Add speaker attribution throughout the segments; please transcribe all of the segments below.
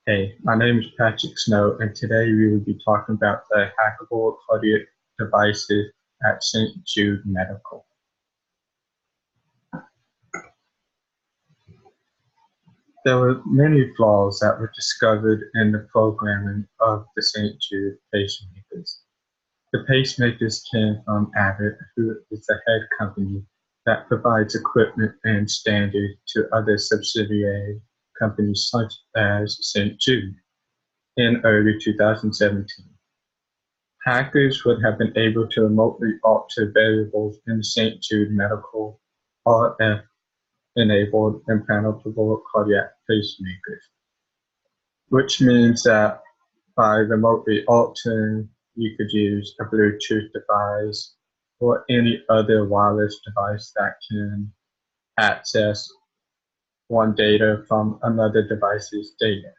Speaker 1: Hey, my name is Patrick Snow, and today we will be talking about the hackable cardiac devices at St. Jude Medical. There were many flaws that were discovered in the programming of the St. Jude pacemakers. The pacemakers came from Abbott, who is the head company that provides equipment and standards to other subsidiary companies such as St. Jude in early 2017. Hackers would have been able to remotely alter variables in St. Jude Medical RF-enabled implantable cardiac pacemakers, which means that by remotely altering, you could use a Bluetooth device or any other wireless device that can access one data from another device's data.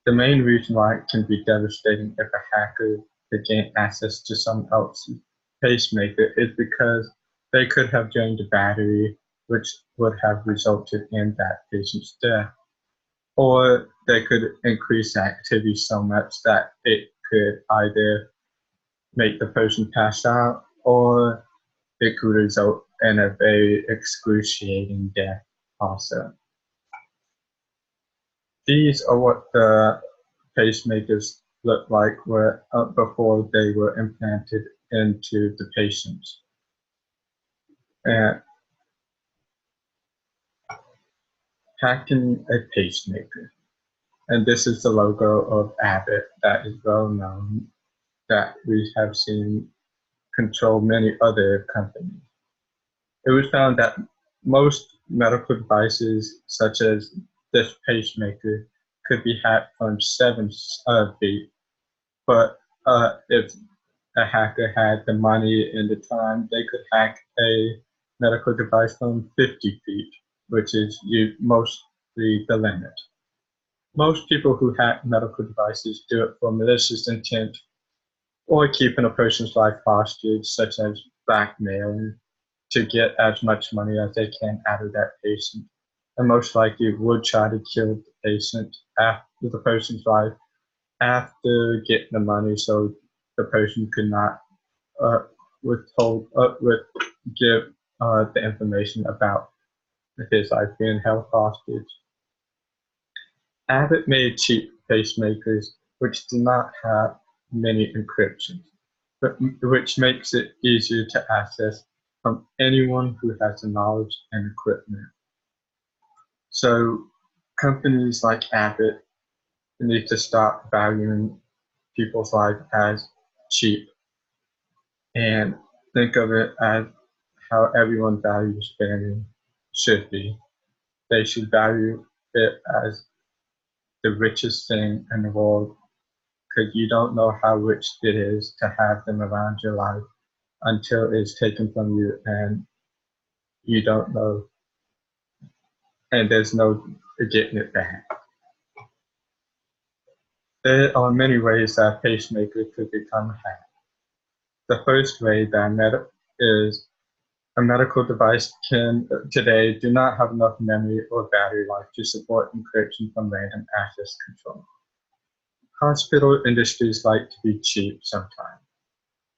Speaker 1: The main reason why it can be devastating if a hacker could gain access to someone else's pacemaker is because they could have drained the battery, which would have resulted in that patient's death. Or they could increase activity so much that it could either make the person pass out or it could result in a very excruciating death also. These are what the pacemakers looked like before they were implanted into the patients. And hacking a pacemaker. And this is the logo of Abbott that is well known, that we have seen control many other companies. It was found that most medical devices, such as this pacemaker, could be hacked from 7 feet. But if a hacker had the money and the time, they could hack a medical device from 50 feet, which is mostly the limit. Most people who hack medical devices do it for malicious intent or keeping a person's life hostage, such as blackmailing, to get as much money as they can out of that patient. And most likely would try to kill the patient after the person's life after getting the money so the person could not give the information about his life being held hostage. Abbott made cheap pacemakers which do not have many encryptions, but which makes it easier to access from anyone who has the knowledge and equipment. So companies like Abbott need to stop valuing people's life as cheap and think of it as how everyone values family should be. They should value it as the richest thing in the world because you don't know how rich it is to have them around your life until it's taken from you and you don't know, and there's no getting it back. There are many ways that a pacemaker could become hacked. The first way that is a medical device can today do not have enough memory or battery life to support encryption from random access control. Hospital industries like to be cheap sometimes,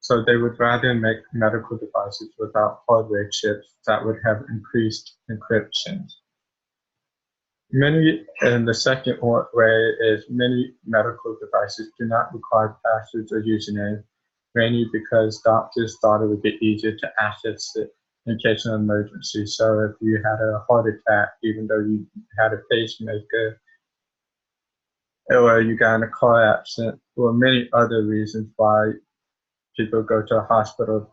Speaker 1: so they would rather make medical devices without hardware chips that would have increased encryption. And the second way is many medical devices do not require passwords or usernames, mainly because doctors thought it would be easier to access it in case of an emergency. So if you had a heart attack, even though you had a pacemaker, or you got in a car accident, or many other reasons why people go to a hospital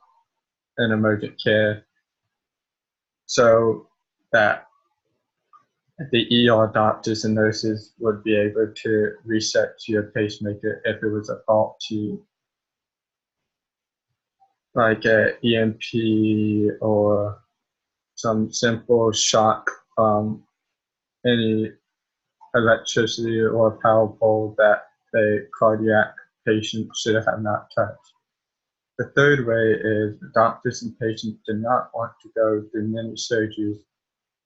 Speaker 1: in emergent care, so that the ER doctors and nurses would be able to reset your pacemaker if it was a faulty, like a EMP or some simple shock from any electricity or power pole that a cardiac patient should have not touched. The third way is doctors and patients do not want to go through many surgeries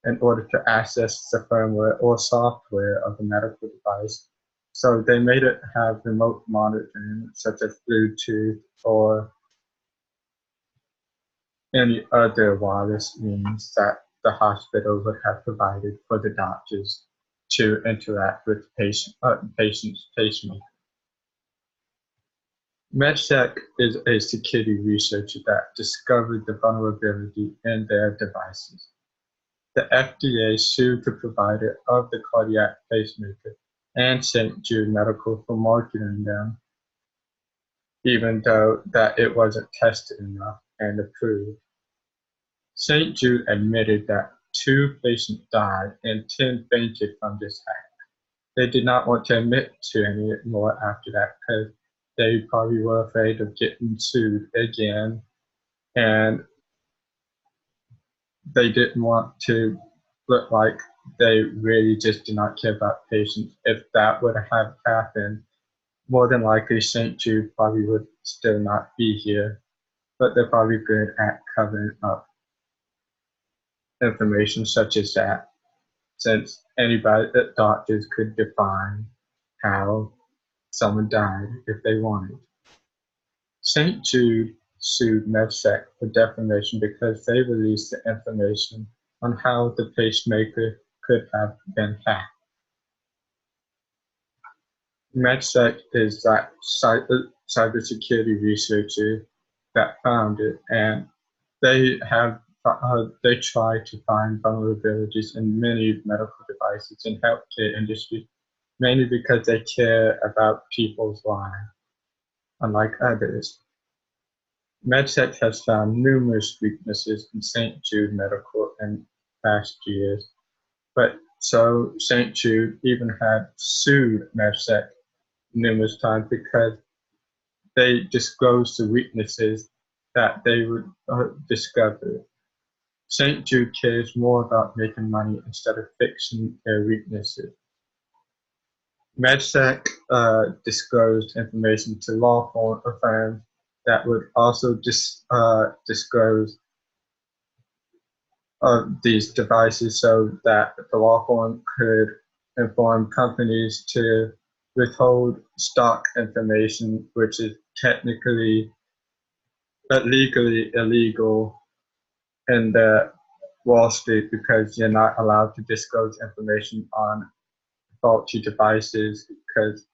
Speaker 1: in order to access the firmware or software of the medical device. So they made it have remote monitoring, such as Bluetooth or any other wireless means that the hospital would have provided for the doctors to interact with patient's pacemaker. MedSec is a security researcher that discovered the vulnerability in their devices. The FDA sued the provider of the cardiac pacemaker and St. Jude Medical for marketing them, even though that it wasn't tested enough and approved. St. Jude admitted that 2 patients died and 10 fainted from this hack. They did not want to admit to any more after that because they probably were afraid of getting sued again, and they didn't want to look like they really just did not care about patients. If that would have happened, more than likely St. Jude probably would still not be here, but they're probably good at covering up information such as that, since anybody, doctors could define how someone died if they wanted. St. Jude sued MedSec for defamation because they released the information on how the pacemaker could have been hacked. MedSec is that cybersecurity researcher that found it, and they try to find vulnerabilities in many medical devices and healthcare industry, mainly because they care about people's lives, unlike others. MedSec has found numerous weaknesses in St. Jude Medical in past years, but so St. Jude even had sued MedSec numerous times because they disclosed the weaknesses that they would discover. St. Jude cares more about making money instead of fixing their weaknesses. MedSec disclosed information to law firms that would also disclose these devices so that the law firm could inform companies to withhold stock information, which is technically but legally illegal in the Wall Street because you're not allowed to disclose information on faulty devices because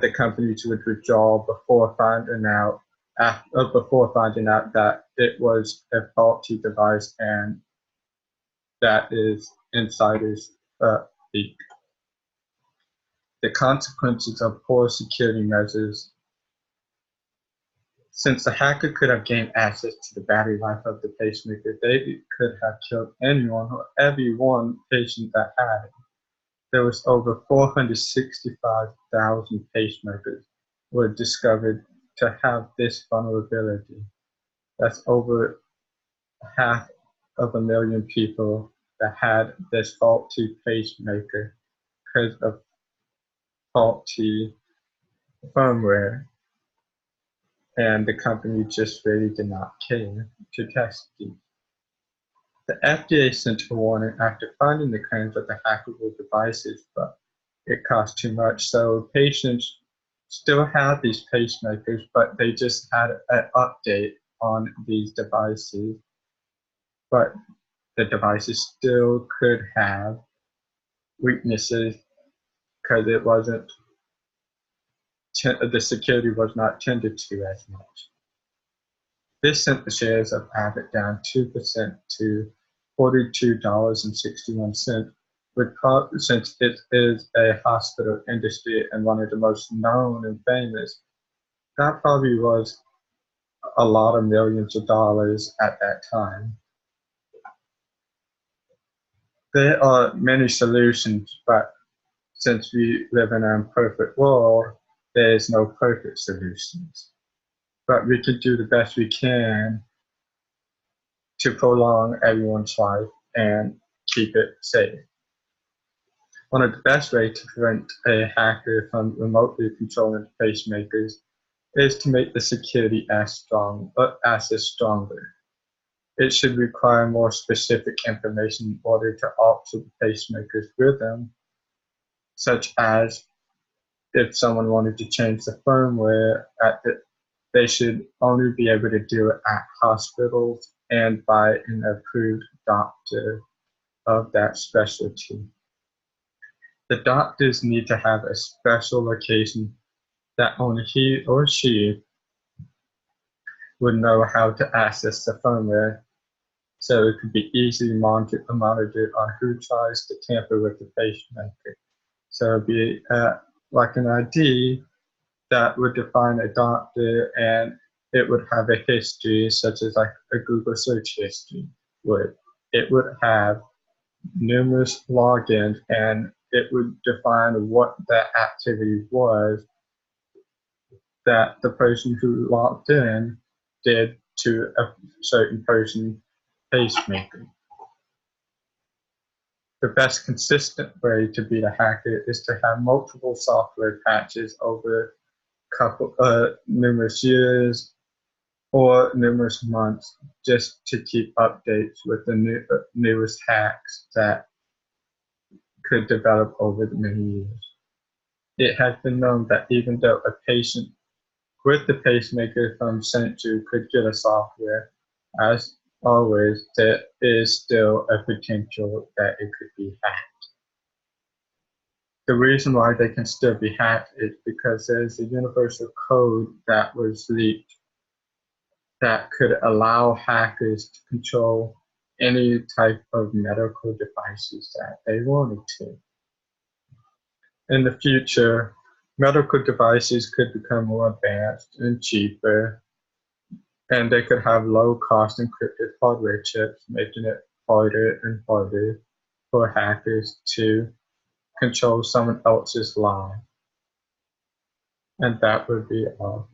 Speaker 1: the companies would withdraw before finding out that it was a faulty device, and that is insiders speak. The consequences of poor security measures. Since the hacker could have gained access to the battery life of the pacemaker, they could have killed anyone or every one patient that had it. There was over 465,000 pacemakers were discovered to have this vulnerability. That's over 500,000 people that had this faulty pacemaker because of faulty firmware, and the company just really did not care to test these. The FDA sent a warning after finding the claims of the hackable devices, but it cost too much. So patients still had these pacemakers, but they just had an update on these devices. But the devices still could have weaknesses because it wasn't, the security was not tended to as much. This sent the shares of Abbott down 2% to $42.61, since it is a hospital industry and one of the most known and famous. That probably was a lot of millions of dollars at that time. There are many solutions, but since we live in an imperfect world, there is no perfect solutions. But we can do the best we can to prolong everyone's life and keep it safe. One of the best ways to prevent a hacker from remotely controlling pacemakers is to make the security access stronger. It should require more specific information in order to alter the pacemaker's rhythm, such as if someone wanted to change the firmware, they should only be able to do it at hospitals and by an approved doctor of that specialty. The doctors need to have a special location that only he or she would know how to access the firmware, so it could be easily monitored on who tries to tamper with the pacemaker. So it'd be like an ID that would define a doctor, and it would have a history, such as like a Google search history. It would have numerous logins, and it would define what that activity was that the person who logged in did to a certain person's pacemaker. The best consistent way to beat a hacker is to have multiple software patches over numerous years or numerous months, just to keep updates with the newest hacks that could develop over the many years. It has been known that even though a patient with the pacemaker from St. Jude could get a software, as always, there is still a potential that it could be hacked. The reason why they can still be hacked is because there's a universal code that was leaked that could allow hackers to control any type of medical devices that they wanted to. In the future, medical devices could become more advanced and cheaper, and they could have low-cost encrypted hardware chips, making it harder and harder for hackers to control someone else's life. And that would be all.